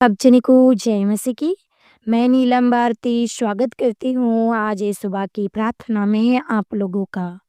सब जने को जय मसीह की। मैं नीलम भारती स्वागत करती हूँ आज इस सुबह की प्रार्थना में आप लोगों का।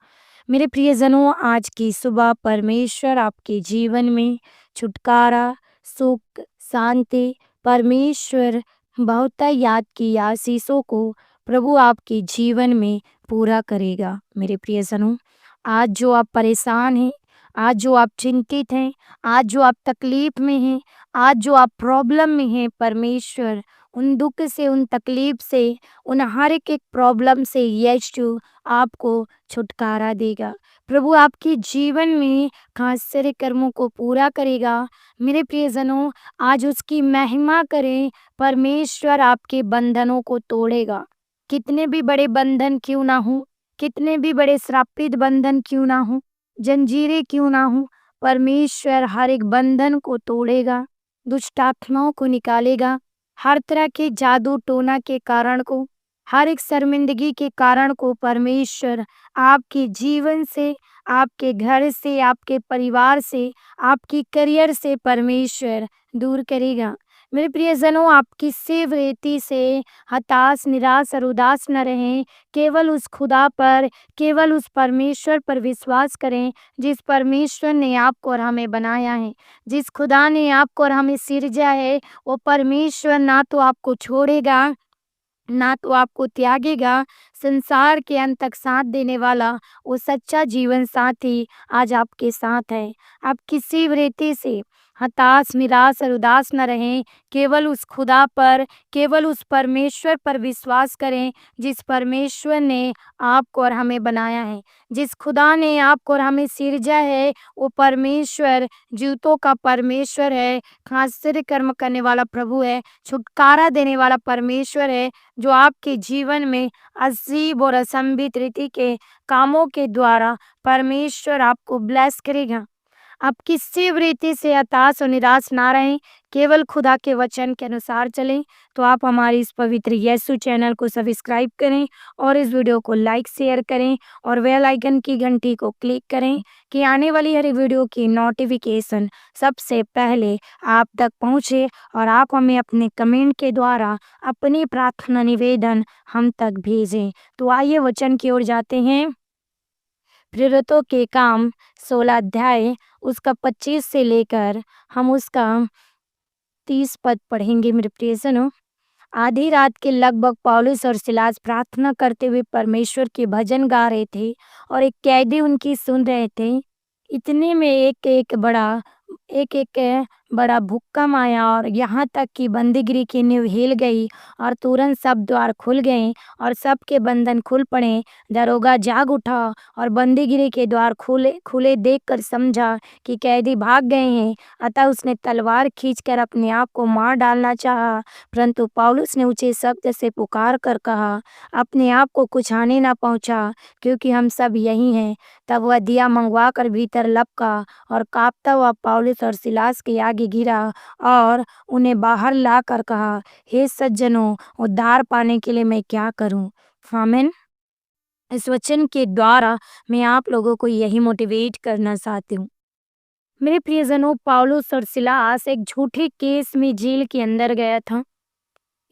मेरे प्रियजनों, आज की सुबह परमेश्वर आपके जीवन में छुटकारा, सुख, शांति, परमेश्वर बहुत याद की आशीषों को प्रभु आपके जीवन में पूरा करेगा। मेरे प्रियजनों, आज जो आप परेशान हैं, आज जो आप चिंतित हैं, आज जो आप तकलीफ में हैं, आज जो आप प्रॉब्लम में हैं, परमेश्वर उन दुख से, उन तकलीफ से, उन हर एक प्रॉब्लम से यीशु आपको छुटकारा देगा। प्रभु आपके जीवन में आश्चर्य कर्मों को पूरा करेगा। मेरे प्रियजनों, आज उसकी महिमा करें। परमेश्वर आपके बंधनों को तोड़ेगा। कितने भी बड़े बंधन क्यों ना हो, कितने भी बड़े श्रापित बंधन क्यों ना हो, जंजीरें क्यों ना हो, परमेश्वर हर एक बंधन को तोड़ेगा, दुष्ट आत्माओं को निकालेगा, हर तरह के जादू टोना के कारण को, हर एक शर्मिंदगी के कारण को परमेश्वर आपके जीवन से, आपके घर से, आपके परिवार से, आपकी करियर से परमेश्वर दूर करेगा। मेरे प्रियजनों, आप किसी रीति से हताश, निराश और उदास न रहें। केवल उस खुदा पर, केवल उस परमेश्वर पर विश्वास करें जिस परमेश्वर ने आपको और हमें बनाया है। जिस खुदा ने आपको और हमें सिरजा है, वो परमेश्वर ना तो आपको छोड़ेगा, ना तो आपको त्यागेगा। संसार के अंत तक साथ देने वाला वो सच्चा जीवन साथी आज आपके साथ है। आप किसी रीति से हताश, निराश और उदास न रहें। केवल उस खुदा पर, केवल उस परमेश्वर पर विश्वास करें जिस परमेश्वर ने आपको और हमें बनाया है। जिस खुदा ने आपको और हमें सिरजा है, वो परमेश्वर जीवतों का परमेश्वर है, आश्चर्य कर्म करने वाला प्रभु है, छुटकारा देने वाला परमेश्वर है, जो आपके जीवन में अजीब और असंभित रीति के कामों के द्वारा परमेश्वर आपको ब्लेस करेगा। आप किसी भी रीति से हताश और निराश ना रहें, केवल खुदा के वचन के अनुसार चलें। तो आप हमारी इस पवित्र यीशु चैनल को सब्सक्राइब करें और इस वीडियो को लाइक शेयर करें और बेल आइकन की घंटी को क्लिक करें कि आने वाली हर वीडियो की नोटिफिकेशन सबसे पहले आप तक पहुंचे और आप हमें अपने कमेंट के द्वारा अपनी प्रार्थना निवेदन हम तक भेजें। तो आइए वचन की ओर जाते हैं। प्रेरितों के काम 16 अध्याय उसका 25 से लेकर हम उसका 30 पद पढ़ेंगे। मेरे प्रियजनों, आधी रात के लगभग पौलुस और सिलास प्रार्थना करते हुए परमेश्वर के भजन गा रहे थे और एक कैदी उनकी सुन रहे थे। इतने में एक एक बड़ा भूकंप आया और यहाँ तक कि बंदीगिरी की नींव हिल गई और तुरंत सब द्वार खुल गए और सबके बंधन खुल पड़े। दरोगा जाग उठा और बंदीगिरी के द्वार खुले खुले देखकर समझा कि कैदी भाग गए हैं। अतः उसने तलवार खींचकर अपने आप को मार डालना चाहा, परंतु पौलुस ने ऊंचे शब्द से पुकार कर कहा, अपने आप को कुछ हानि न पहुंचा, क्योंकि हम सब यही हैं। तब वह दिया मंगवा कर भीतर लपका और कांपता हुआ पौलुस और सिलास के आगे गिरा और उन्हें बाहर ला कर कहा, हे सज्जनों, उद्धार पाने के लिए मैं क्या करूं? आमीन। इस वचन के द्वारा मैं आप लोगों को यही मोटिवेट करना चाहती हूँ। मेरे प्रियजनों, पौलुस और सिलास एक झूठे केस में जेल के अंदर गया था।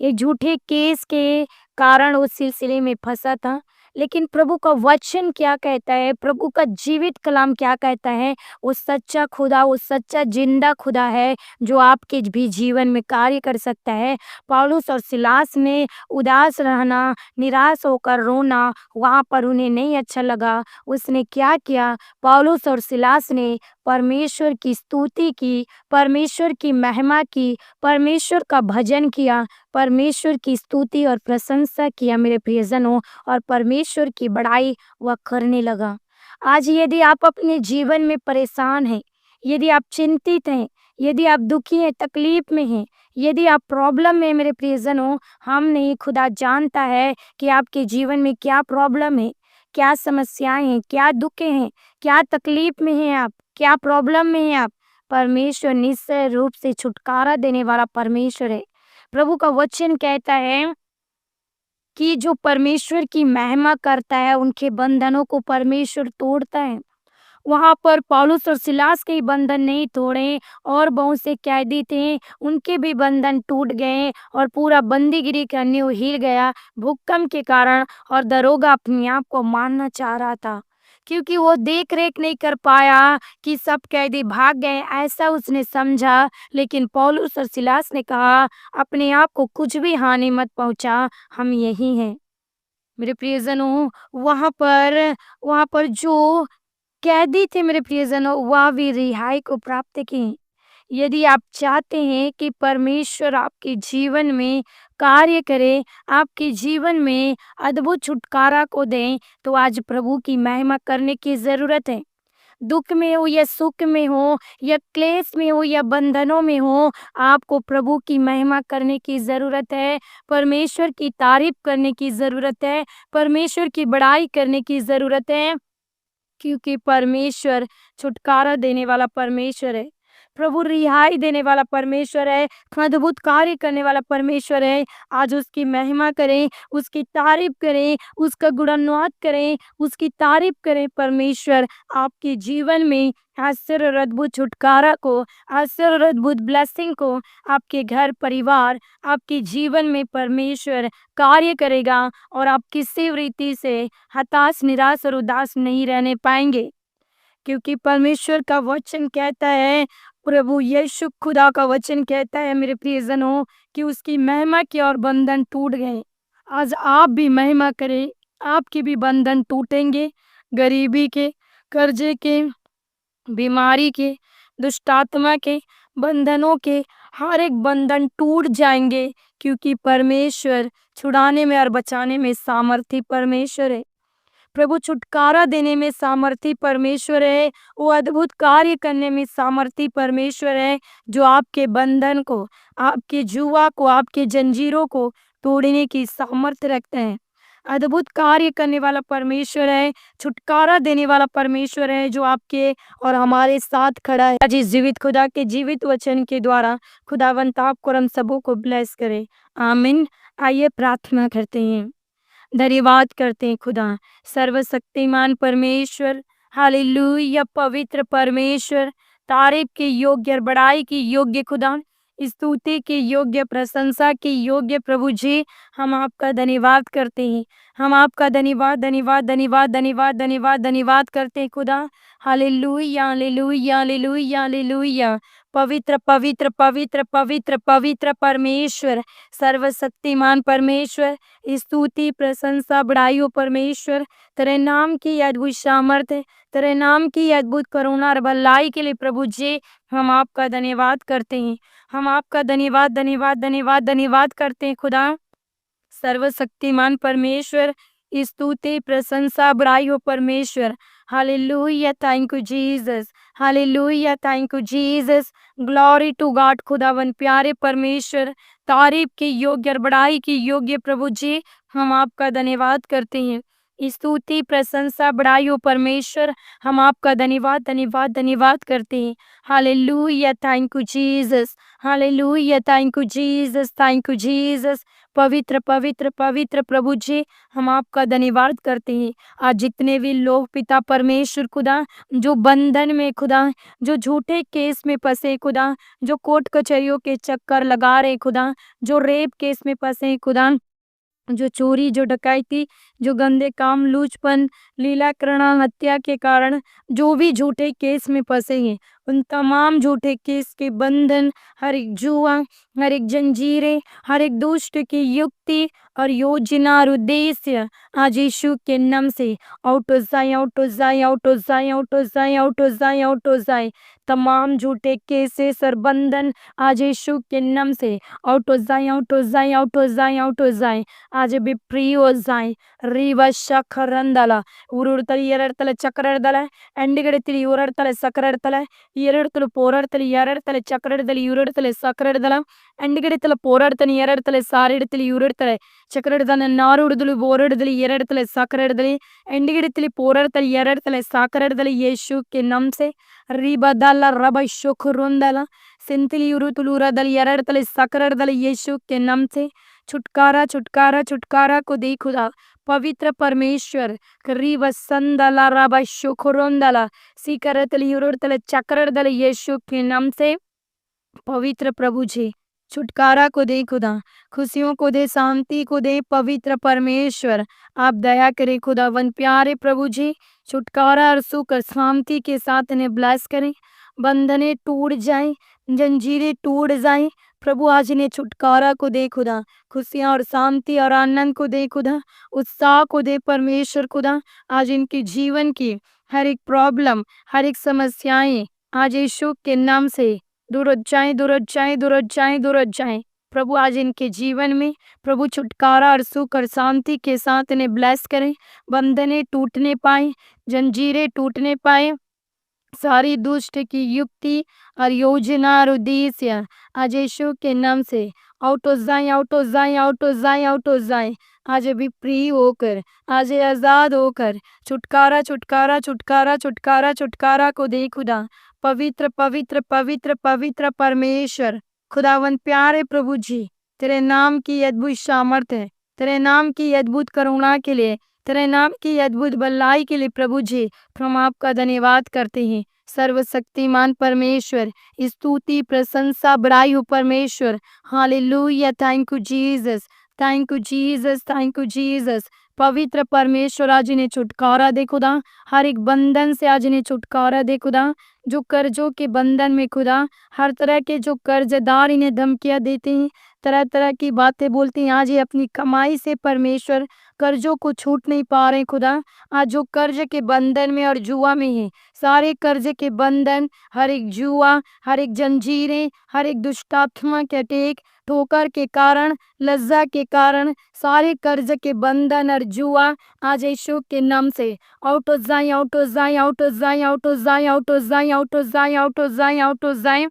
एक झूठे केस के कारण उस सिलसिले में फंसा था, लेकिन प्रभु का वचन क्या कहता है, प्रभु का जीवित कलाम क्या कहता है? वो सच्चा खुदा, वो सच्चा जिंदा खुदा है जो आपके भी जीवन में कार्य कर सकता है। पौलुस और सिलास ने उदास रहना, निराश होकर रोना, वहाँ पर उन्हें नहीं अच्छा लगा। उसने क्या किया? पौलुस और सिलास ने परमेश्वर की स्तुति की, परमेश्वर की महिमा की, परमेश्वर का भजन किया, परमेश्वर की स्तुति और प्रशंसा किया मेरे प्रियजनों, और परमेश्वर की बड़ाई वह करने लगा। आज यदि आप अपने जीवन में परेशान हैं, यदि आप चिंतित हैं, यदि आप दुखी हैं, तकलीफ में हैं, यदि आप प्रॉब्लम में, मेरे प्रियजनों, हम नहीं, खुदा जानता है कि आपके जीवन में क्या प्रॉब्लम है, क्या समस्याएं हैं, क्या दुख हैं, क्या तकलीफ में हैं आप, क्या प्रॉब्लम में हैं आप। परमेश्वर निश्चय रूप से छुटकारा देने वाला परमेश्वर है। प्रभु का वचन कहता है कि जो परमेश्वर की महिमा करता है, उनके बंधनों को परमेश्वर तोड़ता है। वहाँ पर पौलुस और सिलास के ही बंधन नहीं तोड़े और बहुत से कैदी थे, उनके भी बंधन टूट गए और पूरा बंदीगिरी का नींव हिल गया भूकंप के कारण। और दरोगा अपने आप को मारना चाह रहा था क्योंकि वो देख रेख नहीं कर पाया कि सब कैदी भाग गए, ऐसा उसने समझा। लेकिन पौलुस और सिलास ने कहा, अपने आप को कुछ भी हानि मत पहुंचा, हम यही हैं। मेरे प्रियजनों, वहां पर जो कैदी थे मेरे प्रियजनों, वह भी रिहाई को प्राप्त की। यदि आप चाहते हैं कि परमेश्वर आपके जीवन में कार्य करे, आपके जीवन में अद्भुत छुटकारा को दें, तो आज प्रभु की महिमा करने की जरूरत है। दुख में हो या सुख में हो या क्लेश में हो या बंधनों में हो, आपको प्रभु की महिमा करने की जरूरत है। परमेश्वर की तारीफ करने की जरूरत है। परमेश्वर की बड़ाई करने की जरूरत है, क्योंकि परमेश्वर छुटकारा देने वाला परमेश्वर है। प्रभु रिहाई देने वाला परमेश्वर है, अद्भुत कार्य करने वाला परमेश्वर है। आज उसकी महिमा करें, उसकी तारीफ करें, उसका गुणानुवाद करें, उसकी तारीफ करें। परमेश्वर आपके जीवन में आश्चर्य और अद्भुत छुटकारा को, आश्चर्य और अद्भुत ब्लेसिंग को आपके घर परिवार, आपके जीवन में परमेश्वर कार्य करेगा और आप किसी रीति से हताश, निराश और उदास नहीं रहने पाएंगे। क्योंकि परमेश्वर का वचन कहता है, प्रभु यीशु खुदा का वचन कहता है मेरे प्रियजनों, कि उसकी महिमा के और बंधन टूट गए। आज आप भी महिमा करें, आपके भी बंधन टूटेंगे। गरीबी के, कर्जे के, बीमारी के, दुष्ट आत्मा के, बंधनों के हर एक बंधन टूट जाएंगे, क्योंकि परमेश्वर छुड़ाने में और बचाने में सामर्थी परमेश्वर है। प्रभु छुटकारा देने में सामर्थी परमेश्वर है। वो अद्भुत कार्य करने में सामर्थी परमेश्वर है, जो आपके बंधन को, आपके जुआ को, आपके जंजीरों को तोड़ने की सामर्थ्य रखते हैं। अद्भुत कार्य करने वाला परमेश्वर है, छुटकारा देने वाला परमेश्वर है, जो आपके और हमारे साथ खड़ा है। आज इस जीवित खुदा के जीवित वचन के द्वारा खुदावंत आपको और हम सबों को ब्लेस करे। आमीन। आइए प्रार्थना करते हैं, धन्यवाद करते हैं खुदा, सर्वशक्तिमान परमेश्वर, हालेलुया, पवित्र परमेश्वर, तारीफ के योग्य और बड़ाई की योग्य खुदा, स्तुति के योग्य, प्रशंसा के योग्य प्रभु जी, हम आपका धन्यवाद करते हैं। हम आपका धन्यवाद धन्यवाद धन्यवाद धन्यवाद धन्यवाद धन्यवाद करते हैं खुदा। Hallelujah hallelujah hallelujah hallelujah. पवित्र पवित्र पवित्र पवित्र पवित्र परमेश्वर, सर्वशक्तिमान परमेश्वर, स्तुति प्रशंसा बड़ाई हो परमेश्वर। तेरे नाम की अद्भुत सामर्थ्य, तेरे नाम की अद्भुत करुणा और भलाई के लिए प्रभु जी हम आपका धन्यवाद करते हैं। हम आपका धन्यवाद धन्यवाद धन्यवाद धन्यवाद करते हैं खुदा। सर्वशक्तिमान परमेश्वर, स्तुति प्रशंसा बड़ाई हो परमेश्वर। Hallelujah, thank you Jesus. Hallelujah, thank you Jesus. Glory to God. खुदावन प्यारे परमेश्वर, तारीफ के योग्य और बड़ाई की योग्य प्रभु जी, हम आपका धन्यवाद करते हैं। स्तुति प्रशंसा बड़ाई हो परमेश्वर, हम आपका धन्यवाद धन्यवाद धन्यवाद करते हैं। Hallelujah, thank you Jesus. Hallelujah, thank you Jesus, thank you Jesus. पवित्र पवित्र पवित्र प्रभु जी, हम आपका धन्यवाद करते हैं। आज जितने भी लोग पिता परमेश्वर खुदा, जो बंधन में खुदा, जो झूठे केस में फंसे खुदा, जो कोर्ट कचहरियों के चक्कर लगा रहे खुदा, जो रेप केस में फंसे खुदा, जो चोरी, जो डकैती, जो गंदे काम, लूचपन, लीलाकरणा, हत्या के कारण जो भी झूठे केस में फंसे हैं, उन तमाम झूठे केस के बंधन, हर एक जुआ, हर एक जंजीरें, हर एक दुष्ट की युक्ति और योजना और उद्देश्य आज यीशु के नाम से आउट हो जाए, आउट हो जाए, आउट हो जाए, आउट हो जाए, आउट हो जाए, आउट हो जाए। तमाम झूठे केसेस और बंधन आज यीशु के नाम से आउट हो जाए, आउट हो जाए, आउट हो जाए, आउट हो जाए। आज भी फ्री हो जाए। ರಿವಶಖರಂದಲ ಉರುಡ್ತಲಿ ಎರಡ್ತಲೆ ಚಕ್ರಡ್ದಲ ಎಂಡಿಗಡಿತಲಿ ಉರಡ್ತಲೆ ಸಕ್ರಡ್ತಲೆ ಎರಡ್ತಲು ಪೋರಾಡ್ತಲಿ ಎರಡ್ತಲೆ ಚಕ್ರಡ್ದಲಿ ಉರುಡ್ತಲೆ ಸಕ್ರಡ್ದಲ ಎಂಡಿಗಡಿತಲ ಪೋರಾಡ್ತನಿ ಎರಡ್ತಲೆ ಸಾರಿಡ್ತಲಿ ಉರುಡ್ತಲೆ ಚಕ್ರಡ್ದನ ನಾರುಡ್ದಲು ಬೋರಡ್ದಲಿ ಎರಡ್ತಲೆ ಸಕ್ರಡ್ದಲಿ ಎಂಡಿಗಡಿತಲಿ ಪೋರಾಡ್ತಲಿ ಎರಡ್ತಲೆ ಸಾಕರಡ್ದಲಿ ಯೇಸು के नाम से रिबदल रब शुखरुंदल सिंतली उरुतुलुरदल ಎರಡ್ತಲೆ ಸಕ್ರಡ್ದಲಿ ಯೇಸು के नाम से छुटकारा छुटकारा छुटकारा को दे खुदा। पवित्र परमेश्वर रिवसंदला रबशुकुरुंदला सीकरतली युरुतल चक्रदल यीशु के नाम से पवित्र प्रभु जी छुटकारा को दे खुदा, खुशियों को दे, शांति को दे। पवित्र परमेश्वर आप दया करें खुदावन प्यारे प्रभु जी, छुटकारा और सुख और शांति के साथ इन्हें ब्लेस करें। बंधने टूट जाएं, जंजीरें टूट जाएं। प्रभु आज इन्हें छुटकारा को दे खुदा, खुशियां और शांति और आनंद को दे खुदा, उत्साह को दे परमेश्वर खुदा। आज इनके जीवन की हर एक प्रॉब्लम, हर एक समस्याएं आज यीशु के नाम से दूर हो जाएं, दूर हो जाएं, दूर हो जाएं, दूर हो जाएं। प्रभु आज इनके जीवन में प्रभु छुटकारा और सुख और शांति के साथ इन्हें ब्लेस करें। बंधने टूटने पाए, जंजीरें टूटने पाए, सारी दुष्ट की युक्ति और योजना और उद्देश्य आज यीशु के नाम से आउट हो जाए, आउट हो जाए, आउट हो जाए, आउट हो जाए। आज अभी फ्री होकर, आज आजाद होकर छुटकारा छुटकारा छुटकारा छुटकारा छुटकारा को दे खुदा। पवित्र पवित्र पवित्र पवित्र परमेश्वर खुदावन प्यारे प्रभु जी, तेरे नाम की अद्भुत सामर्थ है, तेरे नाम की अद्भुत करुणा के लिए, तेरे नाम की अद्भुत भलाई के लिए प्रभु जी हम आपका धन्यवाद करते हैं। सर्वशक्तिमान परमेश्वर, स्तुति प्रशंसा बड़ाई हो परमेश्वर। Hallelujah, thank you Jesus, thank you Jesus, thank you Jesus. पवित्र परमेश्वर आज इन्हें छुटकारा दे खुदा, हर एक बंधन से आज इन्हें छुटकारा दे खुदा। जो कर्जों के बंधन में खुदा, हर तरह के जो कर्जदार इन्हें धमकियां देते हैं, तरह तरह की बातें बोलते हैं, आज ये अपनी कमाई से परमेश्वर कर्जों को छूट नहीं पा रहे खुदा। आज जो कर्ज के बंधन में और जुआ में है, सारे कर्ज के बंधन, हर एक जुआ, हर एक जंजीरें, हर एक दुष्टात्मा के अटैक, ठोकर के कारण, लज्जा के कारण, सारे कर्ज के बंधन और जुआ आज यीशु के नाम से आउट हो जाए, आउट हो जाए, आउट हो जाए, आउट हो जाए, आउट हो जाए, आउट हो जाए, आउट हो जाए, आउट हो जाए।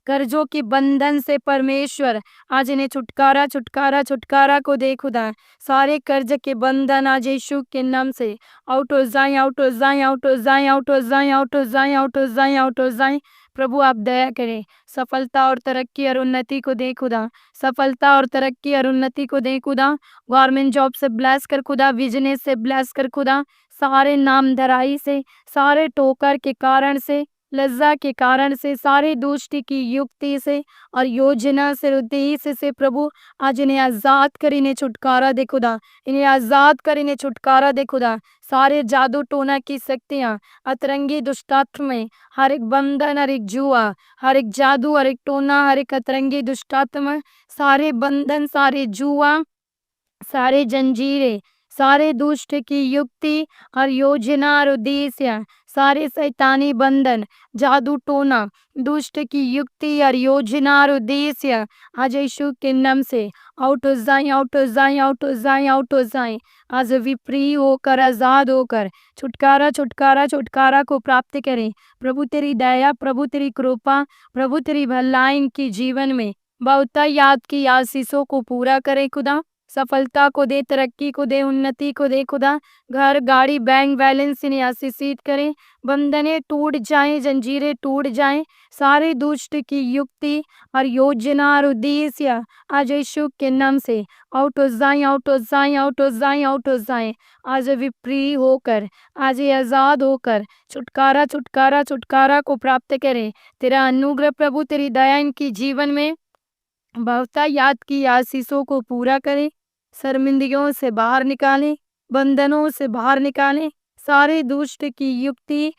कर्जों के बंधन से परमेश्वर आज इन्हें छुटकारा छुटकारा छुटकारा को दे खुदा। सारे कर्ज के बंधन आज यीशु के नाम से आउट हो जाए, आउट हो जाए, आउट हो जाए, आउट हो जाए, आउट हो जाए, आउट हो जाए, आउट हो जाए। प्रभु आप दया करें, सफलता और तरक्की और उन्नति को दे खुदा, सफलता और तरक्की और उन्नति को दे खुदा। गवर्नमेंट जॉब से ब्लेस कर खुदा, बिजनेस से ब्लेस कर खुदा, सारे नामधराई से, सारे ठोकर के कारण से, लज्जा के कारण से, सारे दुष्ट की युक्ति से और योजना से, उद्देश्य से प्रभु आज इन्हें आजाद कर, इन्हें छुटकारा दे खुदा, इन्हें आजाद कर, इन्हें छुटकारा दे खुदा। सारे जादू टोना की शक्तियां, अतरंगी दुष्टात्मा, हर एक बंधन, हर एक जुआ, हर एक जादू, हर एक टोना, हर एक अतरंगी दुष्टात्मा, सारे बंधन, सारे जुआ, सारे जंजीरें, सारे दुष्ट की युक्ति और योजना और उद्देश्य, सारे शैतानी बंधन, जादू टोना, दुष्ट की युक्ति और योजना और उद्देश्य आज यीशु के नाम से आउट हो जाए, आउट हो जाए, आउट हो जाए, आउट हो जाए। आज वी फ्री होकर, आजाद होकर छुटकारा छुटकारा छुटकारा को प्राप्त करें। प्रभु तेरी दया, प्रभु तेरी कृपा, प्रभु तेरी भलाई इनके जीवन में बहुता याद की आशीषों को पूरा करे खुदा। सफलता को दे, तरक्की को दे, उन्नति को दे खुदा। घर, गाड़ी, बैंक बैलेंस इन्हें आशीषित करें। बंधने टूट जाएं, जंजीरें टूट जाएं, सारे दुष्ट की युक्ति और योजना और उद्देश्य आज यीशु के नाम से आउट हो जाएं, आउट हो जाएं, आउट हो जाएं, आउट हो जाएं। आज भी फ्री होकर, आज ये आजाद होकर छुटकारा छुटकारा छुटकारा को प्राप्त करें। तेरा अनुग्रह प्रभु, तेरी दया इनकी जीवन में बहुता याद की आशीषों को पूरा करें। शर्मिंदगियों से बाहर निकालें, बंधनों से बाहर निकालें, सारे दुष्ट की युक्ति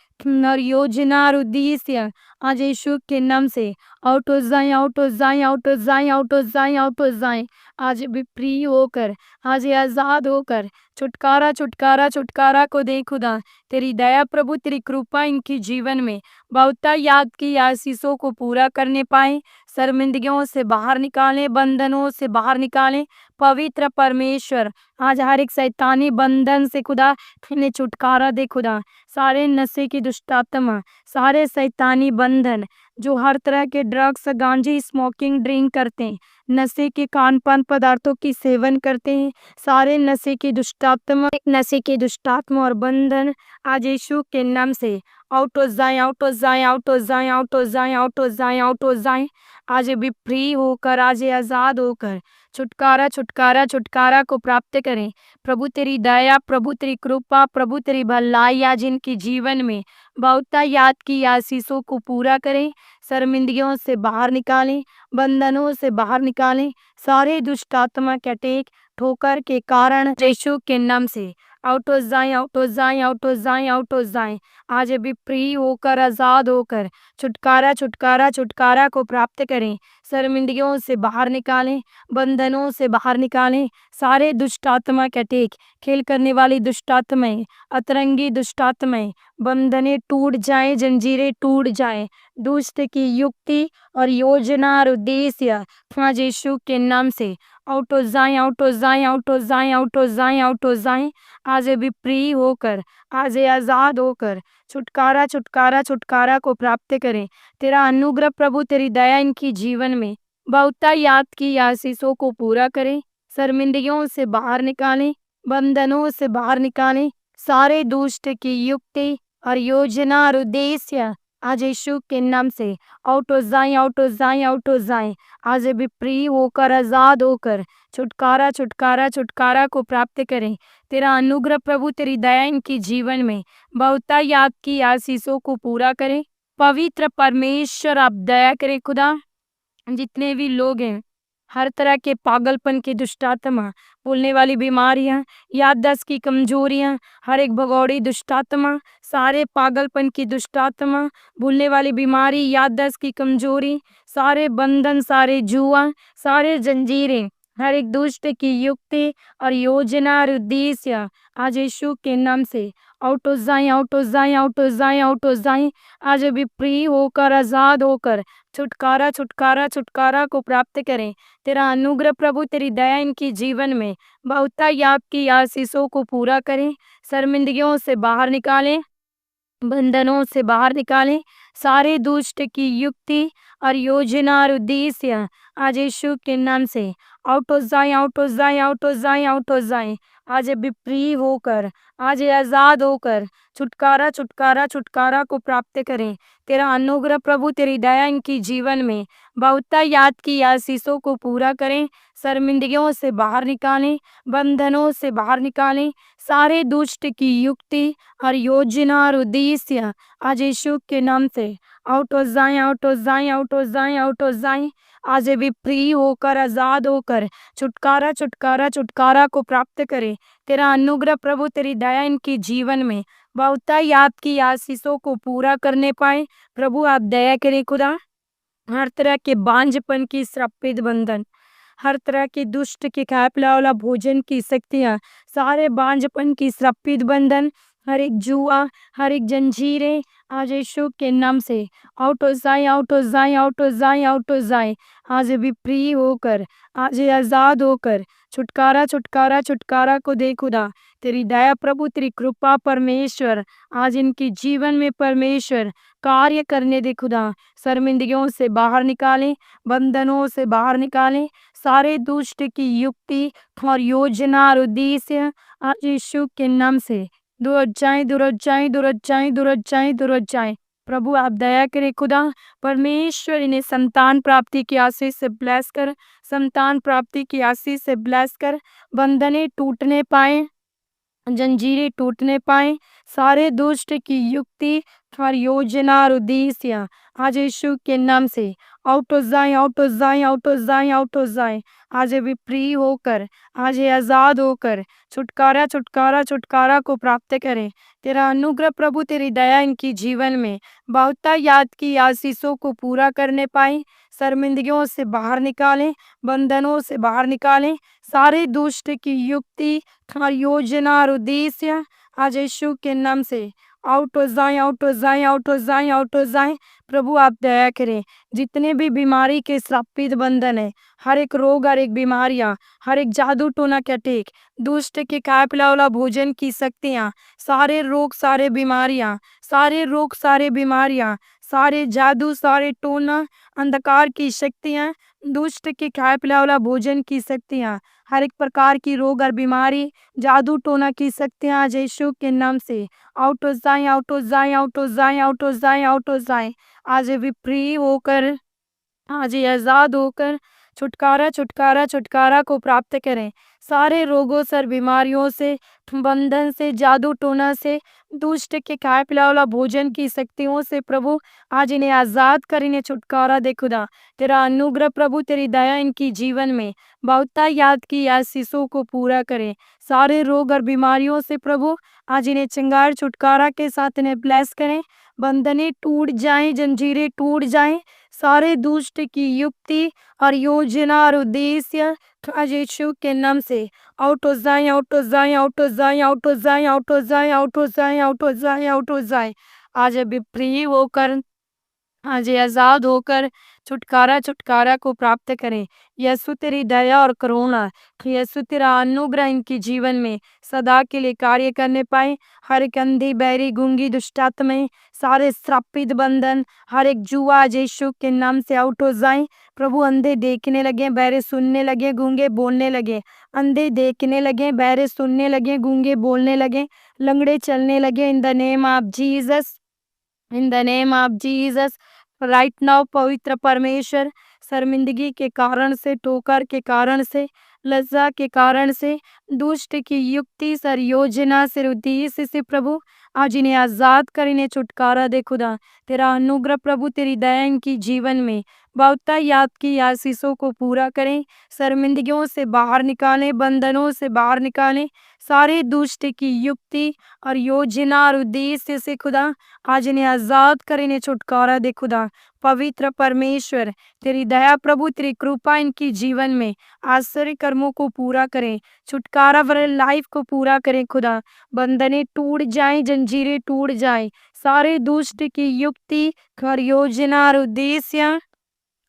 और योजना और उद्देश्य आज यीशु के नाम से आउट हो जाए, आउट हो जाए, आउट हो जाए, आउट हो जाए, आउट हो जाए। आज भी फ्री होकर, आज ये आजाद होकर छुटकारा छुटकारा छुटकारा को दे खुदा। तेरी दया प्रभु, तेरी कृपा इनकी जीवन में बहुता याद की आशीषों को पूरा करने पाए। शर्मिंदगियों से बाहर निकालें, बंधनों से बाहर निकालें। पवित्र परमेश्वर आज हर एक शैतानी बंधन से खुदा इन्हें छुटकारा दे खुदा। सारे नशे की दुष्टात्मा, सारे शैतानी बंधन जो हर तरह के ड्रग्स, गांजे, स्मोकिंग, ड्रिंक करते हैं, नशे के खान पान पदार्थों की सेवन करते हैं, सारे नशे की दुष्टात्मा, नशे के दुष्टात्मा और बंधन आज यीशु के नाम से आउट हो जाए, आउट हो जाए, आउट हो जाए, आउट हो जाए, आउट हो जाए, आउट हो जाए। आज भी फ्री होकर, आज आजाद होकर छुटकारा छुटकारा छुटकारा को प्राप्त करें। प्रभु तेरी दया, प्रभु तेरी कृपा, प्रभु तेरी भलाई आज इनके जीवन में बहुतायत की आशीषों को पूरा करें। शर्मिंदगियों से बाहर निकालें, बंधनों से बाहर निकालें, सारे दुष्ट आत्मा के अटैक ठोकर के कारण यीशु के नाम से आउट हो जाएं, आउट हो जाएं, आउट हो जाएं, आउट हो जाएं। आज भी फ्री होकर, आजाद होकर छुटकारा छुटकारा छुटकारा को प्राप्त करें। शर्मिंदगियों से बाहर निकालें, बंधनों से बाहर निकालें, सारे दुष्ट आत्मा के अटैक, खेल करने वाली दुष्ट आत्माएं, अतरंगी दुष्ट आत्माएं, बंधने टूट जाएं, जंजीरें टूट जाएं। दुष्ट की युक्ति और योजना और उद्देश्य आज यीशु के नाम से आउट हो जाएं, आउट हो जाएं, आउट हो जाएं, आउट हो जाएं, आउट हो जाएं। आज भी फ्री होकर, आज आजाद होकर छुटकारा छुटकारा छुटकारा को प्राप्त करें। तेरा अनुग्रह प्रभु, तेरी दया इनकी जीवन में बहुतायत की आशीषों को पूरा करें। शर्मिंदगियों से बाहर निकालें, बंधनों से बाहर निकालें, सारे दुष्ट की युक्ति और योजना और उद्देश्य आज यीशु के नाम से आउट हो जाएं, आउट हो जाएं, आउट हो जाएं। आज भी फ्री होकर, आजाद होकर छुटकारा छुटकारा छुटकारा को प्राप्त करें। तेरा अनुग्रह प्रभु, तेरी दया इनकी जीवन में बहुतायत की आशीषों को पूरा करें। पवित्र परमेश्वर आप दया करें खुदा। जितने भी लोग हैं, हर तरह के पागलपन की दुष्ट आत्मा, भूलने वाली बीमारियां, याददाश्त की कमजोरियां, हर एक भगौड़ी दुष्ट आत्मा, सारे पागलपन की दुष्ट आत्मा, भूलने वाली बीमारी, याददाश्त की कमजोरी, सारे बंधन, सारे जुआ, सारे जंजीरें, हर एक दुष्ट की युक्ति और योजना और उद्देश्य आज यीशु के नाम से आउट हो जाएं, आउट हो जाएं, आउट हो जाएं, आउट हो जाएं। आज भी फ्री होकर, आजाद होकर छुटकारा छुटकारा छुटकारा को प्राप्त करें। तेरा अनुग्रह प्रभु, तेरी दया इनकी जीवन में बहुतायत की आशीषों को पूरा करें। शर्मिंदगियों से बाहर निकालें, बंधनों से बाहर निकालें, सारे दुष्ट की युक्ति और योजना और उद्देश्य आज यीशु के नाम से आउट हो जाएं, आउट हो जाएं, आउट हो जाएं, आउट हो जाएं। आज भी फ्री होकर, आज आजाद होकर छुटकारा छुटकारा छुटकारा को प्राप्त करें। तेरा अनुग्रह प्रभु, तेरी दया इनकी जीवन में बहुतायत की आशीषों को पूरा करें। शर्मिंदगियों से बाहर निकालें, बंधनों से बाहर निकालें, सारे दुष्ट की युक्ति और योजना और उद्देश्य आज यीशु के नाम से आउट हो जाएं, आउट हो जाएं, आउट हो जाएं, आउट हो जाएं। आज भी फ्री होकर, आजाद होकर छुटकारा छुटकारा छुटकारा को प्राप्त करें। तेरा अनुग्रह प्रभु, तेरी दया इनकी जीवन में बहुतायत की आशीषों को पूरा करने पाए। प्रभु आप दया करें खुदा। हर तरह के बांझपन की श्रापित बंधन, हर तरह की दुष्ट की खाया वाला भोजन की शक्तियाँ, सारे बांझपन की श्रापित बंधन, हर एक जुआ, हर एक जंजीरें आज यीशु के नाम से आउट हो जाए, आउट हो जाए, आउट हो जाए, आउट हो जाए। आज भी फ्री होकर, आज आजाद होकर छुटकारा छुटकारा छुटकारा को दे खुदा। तेरी दया प्रभु, तेरी कृपा परमेश्वर आज इनके जीवन में परमेश्वर कार्य करने दे खुदा। शर्मिंदगियों से बाहर निकालें, बंधनों से बाहर निकालें, सारे दुष्ट की युक्ति और योजना और उद्देश्य आज यीशु के नाम से दूर हट जाएं, दूर हट जाएं, दूर हट जाएं, दूर हट जाएं, दूर हट जाएं। प्रभु आप दया करें खुदा। परमेश्वर इन्हें संतान प्राप्ति की आशीष से ब्लेस कर, संतान प्राप्ति की आशीष से ब्लेस कर, बंधने टूटने पाए, जंजीरें टूटने पाए, सारे दुष्ट की युक्ति और योजना और उद्देश्य आज यीशु के नाम से आउट हो जाए, आउट हो जाए, आउट हो जाए, आउट हो जाए। आज भी फ्री होकर, आज आजाद होकर छुटकारा छुटकारा छुटकारा को प्राप्त करें। तेरा अनुग्रह प्रभु, तेरी दया इनकी जीवन में बहुतायत की आशीषों को पूरा करने पाए। शर्मिंदगियों से बाहर निकालें, बंधनों से बाहर निकालें, सारे दुष्ट की युक्ति और योजना और उद्देश्य आज यीशु के नाम से आउट हो जाए, आउट हो जाए, आउट हो जाए, आउट हो जाए। प्रभु आप दया करें। जितने भी बीमारी के श्रापित बंधन है, हर एक रोग, हर एक बीमारियां, हर एक जादू टोना के अटैक, दुष्ट के खाया पिला वाला भोजन की शक्तियां, सारे रोग, सारे बीमारियां, सारे रोग, सारे बीमारियां, सारे जादू, सारे टोना, अंधकार की शक्तियां, दुष्ट के खाया पिला वाला भोजन की शक्तियां, हर एक प्रकार की रोग और बीमारी, जादू टोना की शक्तियां आज यीशु के नाम से आउट हो जाए, आउट हो जाए, आउट हो जाए, आउट हो जाए, आउट हो जाए। आज भी फ्री होकर, आज ही आज़ाद होकर छुटकारा, छुटकारा, छुटकारा को प्राप्त करें। सारे रोगों से और बीमारियों से, बंधन से, जादू टोना से, दुष्ट के खाए पिलाए वाला भोजन की शक्तियों से प्रभु आज इन्हें आज़ाद कर इन्हें छुटकारा दे खुदा। तेरा अनुग्रह प्रभु, तेरी दया इनकी जीवन में बहुतायत की आशीषों को पूरा करे। सारे रोग और बीमारियों से प्रभु आज इन्हें चंगार छुटकारा के साथ इन्हें ब्लेस करें। बंधनें टूट जाएं, जंजीरें टूट जाएं, सारे दुष्ट की युक्ति और योजना और उद्देश्य आज यीशु के नाम से आउट हो जाए, आउट हो जाए, आउट हो जाए, आउट हो जाए, आउट हो जाए, आउट हो जाए, आउट हो जाए, आउट हो जाए। आज अभी फ्री होकर, आज ये आज़ाद होकर छुटकारा, छुटकारा को प्राप्त करें। यीशु तेरी दया और करुणा, यीशु तेरा अनुग्रह इनके जीवन में सदा के लिए कार्य करने पाए। हर एक अंधी, बहरी, गूंगी, दुष्टात्माएं, सारे श्रापित बंधन, हर एक जुआ आज यीशु के नाम से आउट हो जाएं। प्रभु अंधे देखने लगे, बहरे सुनने लगे, गूंगे बोलने लगे। अंधे देखने लगे, बहरे सुनने लगे, गूंगे बोलने लगे, लंगड़े चलने लगे। In the name of Jesus, in the name of Jesus right now पवित्र परमेश्वर, शर्मिंदगी के कारण से, ठोकर के कारण से, लज्जा के कारण से, दुष्ट की युक्ति सर योजना से, उद्देश्य से प्रभु आज इन्हें आजाद कर इन्हें छुटकारा दे खुदा। तेरा अनुग्रह प्रभु, तेरी दया इनकी जीवन में बहुतायत की आशीषों को पूरा करें। शर्मिंदगियों से बाहर निकालें, बंधनों से बाहर निकालें, सारे दुष्ट की युक्ति और योजना और उद्देश्य से खुदा आज इन्हें आजाद कर इन्हें छुटकारा दे खुदा। पवित्र परमेश्वर, तेरी दया प्रभु, तेरी कृपा इनकी जीवन में आश्चर्य कर्मों को पूरा करें, छुटकारा भरे लाइफ को पूरा करें खुदा। बंधनें टूट जाएं, जंजीरें टूट जाएं, सारे दुष्ट की युक्ति और योजना और उद्देश्य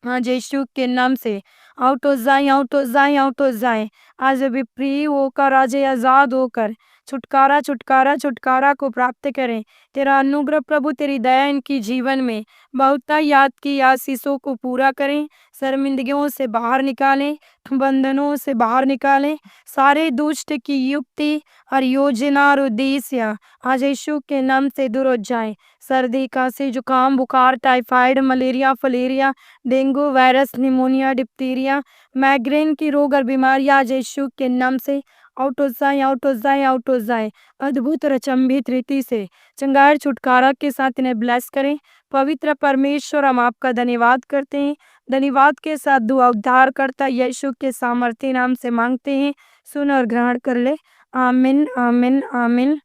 आज यीशु के नाम से आउट हो जाए, आउट हो जाए, आउट हो जाए। आज अभी फ्री होकर, आज ये आजाद होकर छुटकारा, छुटकारा, छुटकारा को प्राप्त करें। तेरा अनुग्रह प्रभु, तेरी दया इनकी जीवन में बहुतायत की आशीषों को पूरा करें। शर्मिंदगियों से बाहर निकालें, बंधनों से बाहर निकालें, सारे दुष्ट की युक्ति और योजना और उद्देश्य आज यीशु के नाम से दूर हो जाए। सर्दी, खांसी, जुकाम, बुखार, typhoid, malaria, filaria, dengue, virus, pneumonia, diphtheria, migraine की रोग और बीमारियां आज यीशु के नाम से आउट हो जाए, आउट हो जाए, आउट हो जाए। अद्भुत और अचंभित रीति से चंगार छुटकारा के साथ इन्हें ब्लेस करें। पवित्र परमेश्वर, हम आपका धन्यवाद करते हैं। धन्यवाद के साथ दुआ उद्धार करता यीशु के सामर्थ्य नाम से मांगते हैं। सुन और ग्रहण कर ले। आमीन, आमीन, आमीन।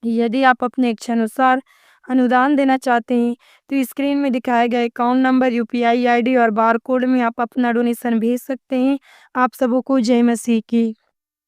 यदि आप अपने इच्छा अनुसार अनुदान देना चाहते हैं तो स्क्रीन में दिखाए गए अकाउंट नंबर, यूपीआई आईडी और बार कोड में आप अपना डोनेशन भेज सकते हैं। आप सबों को जय मसीह की।